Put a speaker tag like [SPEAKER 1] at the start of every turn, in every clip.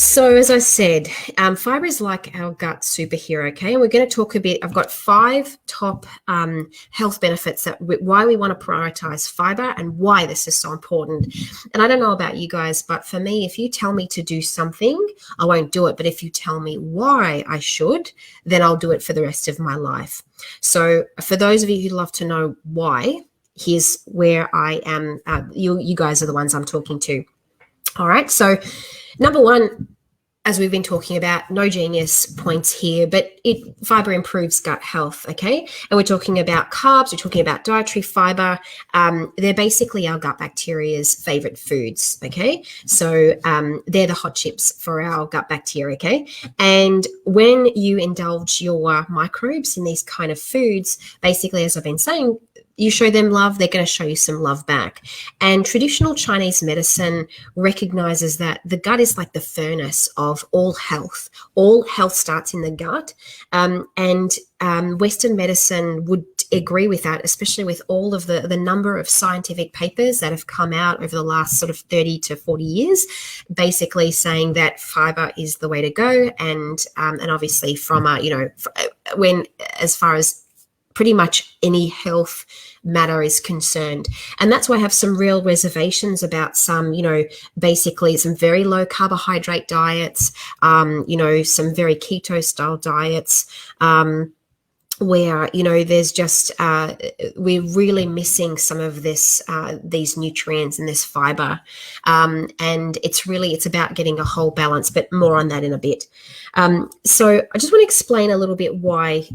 [SPEAKER 1] So as I said, fiber is like our gut superhero, okay? And we're going to talk a bit. I've got 5 top health benefits why we want to prioritize fiber and why this is so important. And I don't know about you guys, but for me, if you tell me to do something, I won't do it. But if you tell me why I should, then I'll do it for the rest of my life. So for those of you who love to know why, here's where I am. You guys are the ones I'm talking to. All right. So number 1, as we've been talking about, no genius points here, but fiber improves gut health, okay? And we're talking about carbs, we're talking about dietary fiber. They're basically our gut bacteria's favorite foods, okay? So they're the hot chips for our gut bacteria, okay? And when you indulge your microbes in these kind of foods, basically, as I've been saying, you show them love, they're going to show you some love back. And traditional Chinese medicine recognizes that the gut is like the furnace of all health. All health starts in the gut. And Western medicine would agree with that, especially with all of the number of scientific papers that have come out over the last sort of 30 to 40 years, basically saying that fiber is the way to go. And obviously from, as far as pretty much any health matter is concerned. And that's why I have some real reservations about some, basically some very low carbohydrate diets, some very keto style diets, where there's just we're really missing some of these nutrients and this fiber, and it's about getting a whole balance, but more on that in a bit. So I just want to explain a little bit why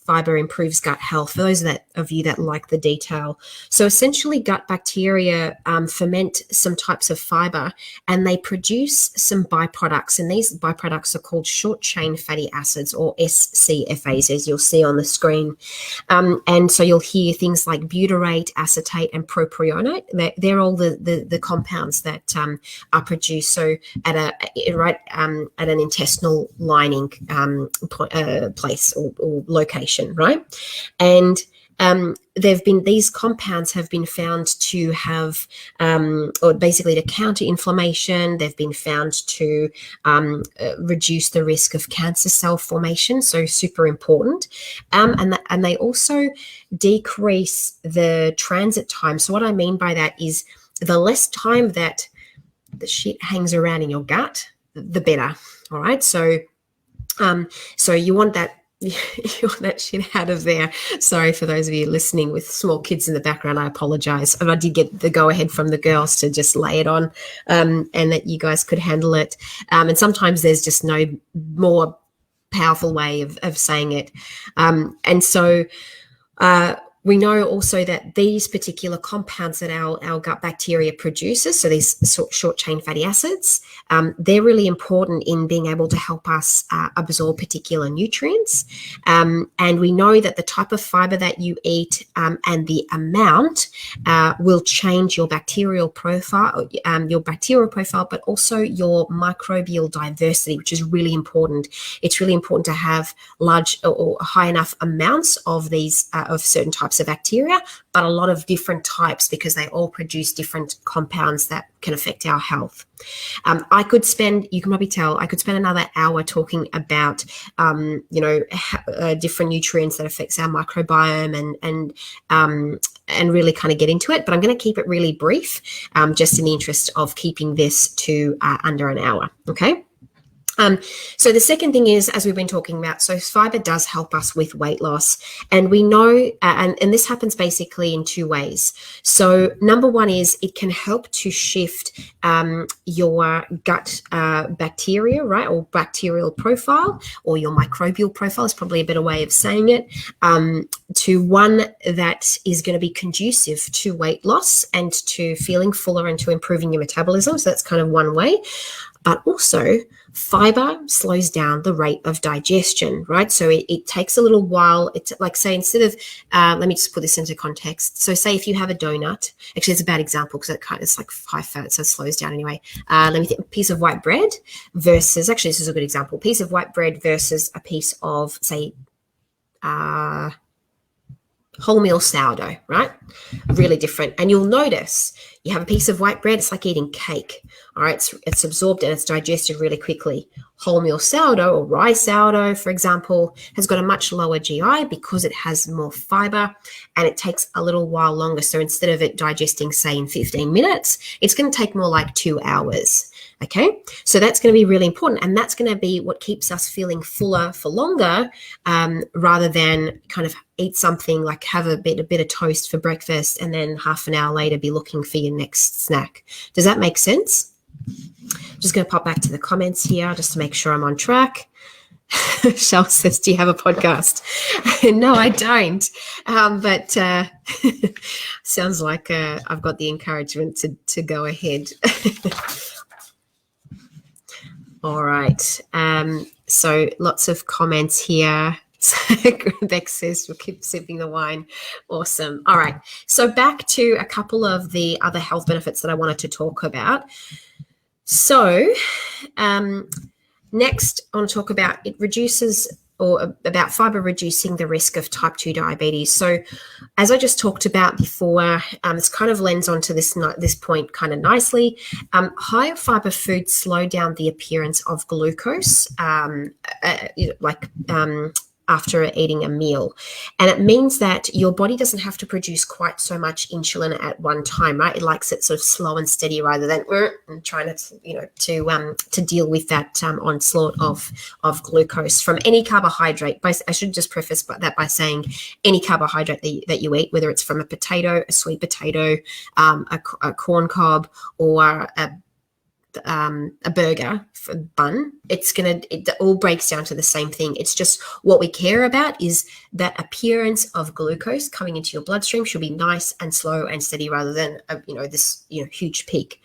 [SPEAKER 1] fiber improves gut health for those of you that like the detail. So essentially, gut bacteria ferment some types of fiber, and they produce some byproducts, and these byproducts are called short chain fatty acids, or SCFAs, as you'll see on the screen. And so you'll hear things like butyrate, acetate, and propionate. They're all the compounds that are produced. So at an intestinal lining place or location, right? And these compounds have been found to have, or basically to counter inflammation. They've been found to reduce the risk of cancer cell formation, so super important. And they also decrease the transit time. So what I mean by that is the less time that the shit hangs around in your gut, the better. All right. So you want that. You want that shit out of there. Sorry for those of you listening with small kids in the background. I apologize. And I did get the go ahead from the girls to just lay it on, and that you guys could handle it. And sometimes there's just no more powerful way of saying it. And so we know also that these particular compounds that our gut bacteria produces, so these short chain fatty acids, they're really important in being able to help us absorb particular nutrients. And we know that the type of fiber that you eat and the amount will change your bacterial profile, but also your microbial diversity, which is really important. It's really important to have large or high enough amounts of these of certain types of bacteria, but a lot of different types, because they all produce different compounds that can affect our health. I could spend another hour talking about, different nutrients that affects our microbiome and really kind of get into it, but I'm going to keep it really brief, just in the interest of keeping this to under an hour. Okay. So the second thing is, as we've been talking about, so fiber does help us with weight loss, and we know, and this happens basically in 2 ways. So number 1 is it can help to shift your gut bacteria, right, or bacterial profile, or your microbial profile is probably a better way of saying it, to one that is going to be conducive to weight loss and to feeling fuller and to improving your metabolism. So that's kind of one way. But also, fiber slows down the rate of digestion, right? So it takes a little while. It's like, say, instead of, let me just put this into context. So say if you have a donut, actually it's a bad example because it's like high fat, so it slows down anyway. Let me think, a piece of white bread versus, actually this is a good example, piece of white bread versus a piece of, say, wholemeal sourdough, right? Really different. And you'll notice You have a piece of white bread, it's like eating cake. All right, it's absorbed and it's digested really quickly. Wholemeal sourdough or rye sourdough, for example, has got a much lower GI because it has more fiber and it takes a little while longer. So instead of it digesting, say, in 15 minutes, it's going to take more like 2 hours. Okay, so that's going to be really important, and that's going to be what keeps us feeling fuller for longer, rather than kind of eat something like have a bit of toast for breakfast and then half an hour later be looking for your next snack. Does that make sense? Just going to pop back to the comments here just to make sure I'm on track. Shell says, do you have a podcast? No, I don't. But sounds like I've got the encouragement to go ahead. All right. So lots of comments here. Beck says we'll keep sipping the wine. Awesome. All right. So back to a couple of the other health benefits that I wanted to talk about. So next I want to talk about it reduces or about fiber reducing the risk of type 2 diabetes. So as I just talked about before, this kind of lends onto this point kind of nicely. Higher fiber foods slow down the appearance of glucose, after eating a meal. And it means that your body doesn't have to produce quite so much insulin at one time, right? It likes it sort of slow and steady rather than trying to deal with that onslaught of glucose from any carbohydrate. I should just preface that by saying any carbohydrate that you eat, whether it's from a potato, a sweet potato, a corn cob, or a burger bun, it all breaks down to the same thing. It's just what we care about is that appearance of glucose coming into your bloodstream should be nice and slow and steady rather than this huge peak.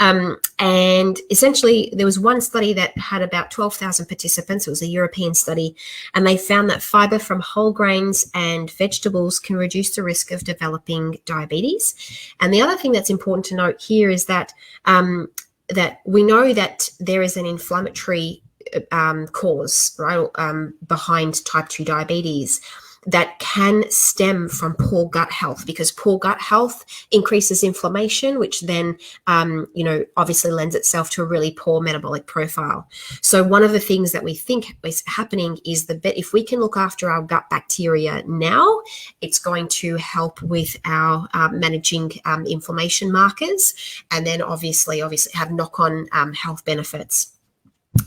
[SPEAKER 1] And essentially there was one study that had about 12,000 participants. It was a European study, and they found that fiber from whole grains and vegetables can reduce the risk of developing diabetes. And the other thing that's important to note here is that we know that there is an inflammatory cause, right, behind type 2 diabetes that can stem from poor gut health, because poor gut health increases inflammation, which then, obviously lends itself to a really poor metabolic profile. So one of the things that we think is happening is if we can look after our gut bacteria now, it's going to help with our managing inflammation markers, and then obviously have knock-on health benefits.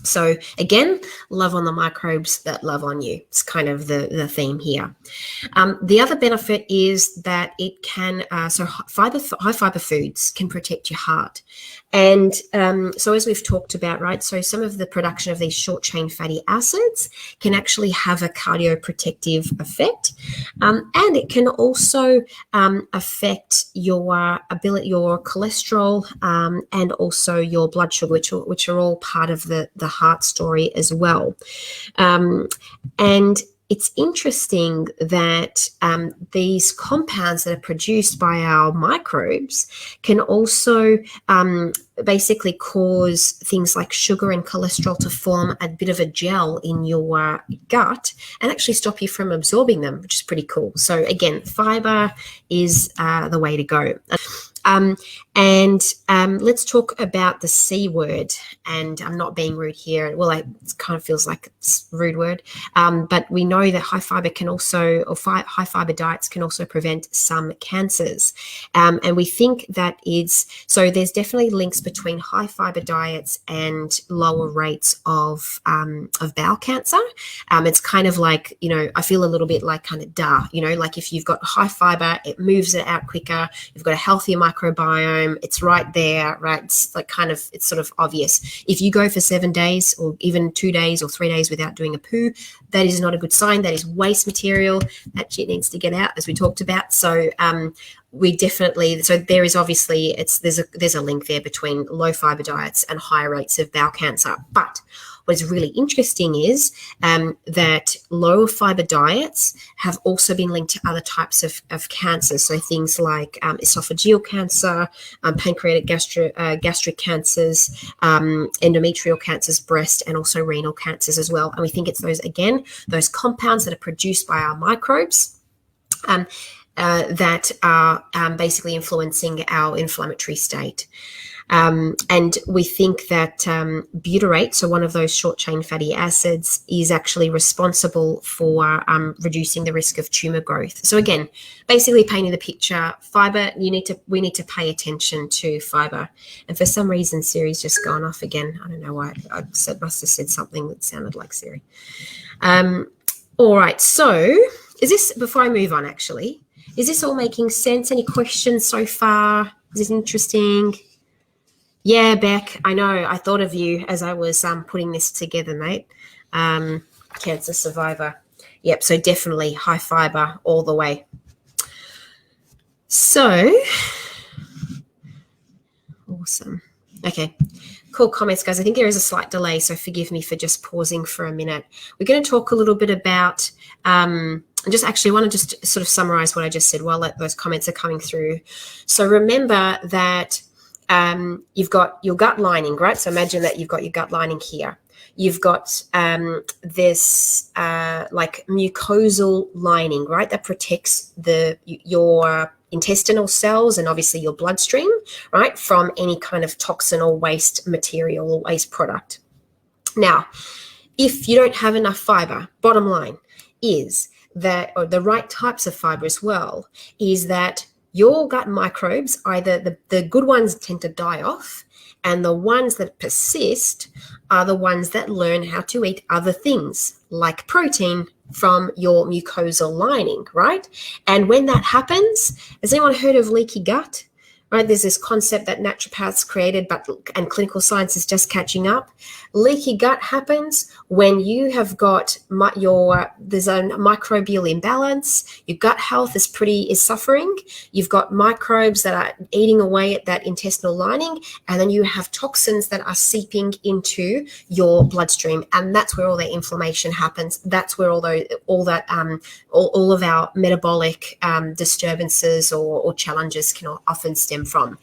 [SPEAKER 1] So again, love on the microbes that love on you. It's kind of the theme here. The other benefit is that it can, high fiber foods can protect your heart. And so as we've talked about, right, so some of the production of these short chain fatty acids can actually have a cardioprotective effect. And it can also affect your cholesterol and also your blood sugar, which are all part of the heart story as well. And it's interesting that these compounds that are produced by our microbes can also basically cause things like sugar and cholesterol to form a bit of a gel in your gut and actually stop you from absorbing them, which is pretty cool. So again, fiber is the way to go. Let's talk about the C word, and I'm not being rude here. Well, it kind of feels like it's a rude word, but we know that high fiber high fiber diets can also prevent some cancers. And we think that so there's definitely links between high fiber diets and lower rates of bowel cancer. It's kind of like, I feel a little bit like kind of like if you've got high fiber, it moves it out quicker. You've got a healthier microbiome. It's right there, right? It's like it's sort of obvious. If you go for 7 days or even 2 days or 3 days without doing a poo, that is not a good sign. That is waste material. That shit needs to get out, as we talked about. So there is obviously there's a link there between low fiber diets and higher rates of bowel cancer. But what is really interesting is that lower fiber diets have also been linked to other types of cancer. So things like esophageal cancer, pancreatic gastric cancers, endometrial cancers, breast, and also renal cancers as well. And we think it's those compounds that are produced by our microbes. that are basically influencing our inflammatory state. And we think that butyrate, so one of those short-chain fatty acids, is actually responsible for reducing the risk of tumor growth. So again, basically painting the picture, fiber, we need to pay attention to fiber. And for some reason, Siri's just gone off again. I don't know why. I must have said something that sounded like Siri. All right, so is this, before I move on actually, is this all making sense? Any questions so far? Is this interesting? Yeah, Beck, I know. I thought of you as I was putting this together, mate. Cancer survivor. Yep, so definitely high fiber all the way. So, awesome. Okay, cool comments, guys. I think there is a slight delay, so forgive me for just pausing for a minute. We're going to talk a little bit about, I just actually want to just sort of summarize what I just said while those comments are coming through. So remember that you've got your gut lining, right? So imagine that you've got your gut lining here. You've got this like mucosal lining, right? That protects your intestinal cells and obviously your bloodstream, right? From any kind of toxin or waste material or waste product. Now, if you don't have enough fiber, bottom line is that, or the right types of fiber as well, is that your gut microbes, either the good ones tend to die off, and the ones that persist are the ones that learn how to eat other things like protein from your mucosal lining, right? And when that happens, has anyone heard of leaky gut? Right, there's this concept that naturopaths created, and clinical science is just catching up. Leaky gut happens when you have got there's a microbial imbalance. Your gut health is suffering. You've got microbes that are eating away at that intestinal lining, and then you have toxins that are seeping into your bloodstream, and that's where all the inflammation happens. That's where all of our metabolic disturbances or challenges can often stem from.